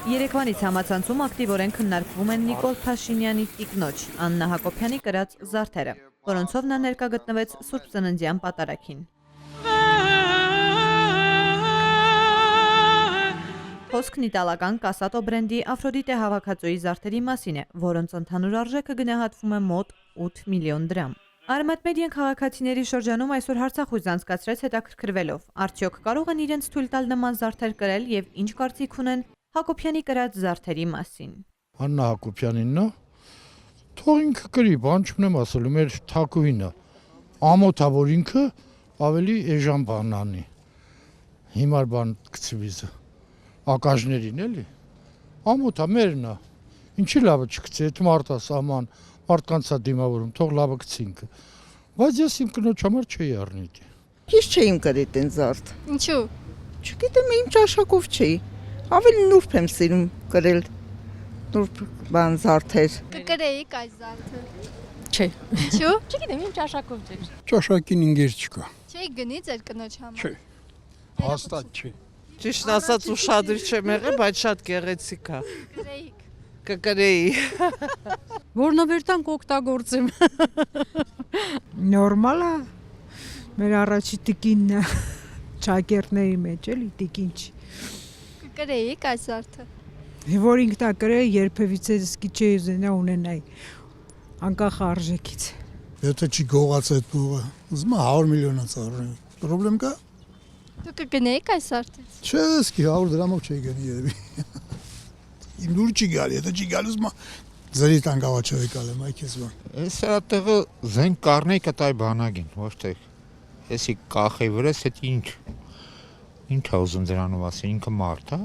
Երեկվանից համացանցում ակտիվորեն քննարկվում են Նիկոլ Փաշինյանի տիկնոջ Աննա Հակոբյանի կրած զարդերը, որոնցով նա ներկա գտնվեց Սուրբ Ծննդյան պատարագին։ Խոսքն իտալական Կասատո բրենդի Աֆրոդիտե հավաքածուի զարդերի մասին է, որոնց ընդհանուր արժեքը գնահատվում է մոտ 8 միլիոն դրամ։ Արմատ մեդիան քաղաքացիների շրջանում այսօր հարցախույզ անցկացրեց հետաքրքրվելով, արդյոք կարող են իրենց թույլ տալ նման զարդեր կրել եւ ինչ կարծիք ունեն Հակոբյանի կրած զարդերի մասին։ Աննա Հակոբյանինն է, թող ինքը կրի, բան չունեմ ասելու, մեր թակուհին է, ամոթա որ ինքը ավելի էժան բան անի, հիմար բան գցվիզը, ակաժներին էլի, ամոթա մերն է, ինչի լավը չգցի, այդ մարդա սաման, մարդկանց է դիմավորում, թող լավը գցի ինքը, բայց ես իմ կնոջ համար չէի առնիք։ Ես չէիմ կրի տեն զարդ։ Ինչու։ Չգիտեմ, իմ ճաշակով չէի, ավելի նուրբ եմ սիրում կրել, նուրբ բան զարդեր։ Կկրեիք այս զարդը։ Չէ։ Ինչու։ Չգիտեմ, իմ ճաշակով չէ։ Ճաշակին ինգեր չկա։ Չէի գնի ձեր կնոջ համար։ Չէ։ Հաստատ չէ։ Ճիշտ ասած ուշադրիչ չեմ եղել, բայց շատ գեղեցիկ է։ Կրեիք։ Կկրեի։ Որնովերտանք օգտագործեմ։ Նորմալ է։ Մեր առաջի տիկինն է ճակերտների մեջ էլի տիկին չի։ Կկրեիք այս զարդը։ Որ ինքն է կրել երբևիցե սկի չի ուզենա ունենայի անկախ արժեքից։ Եթե չի գողաց այդ փողը, ուզում եմ 100 միլիոնից առնի։ Պրոբլեմ կա։ Դուք կգնեիք այս զարդը։ Չէ, սկի 100 դրամով չի գնի երևի։ Իմ դուր չի գալի, եթե չի գալիս մա զերի տան գավաչովի կալեմ, այ քեզ բան։ Այս հատեղը զեն կառնեի կտայ բանագին, ոչ թե էսի կախի վրաս, այդ ինչ է ուզում դրանով ասի, ինքը մարդ է։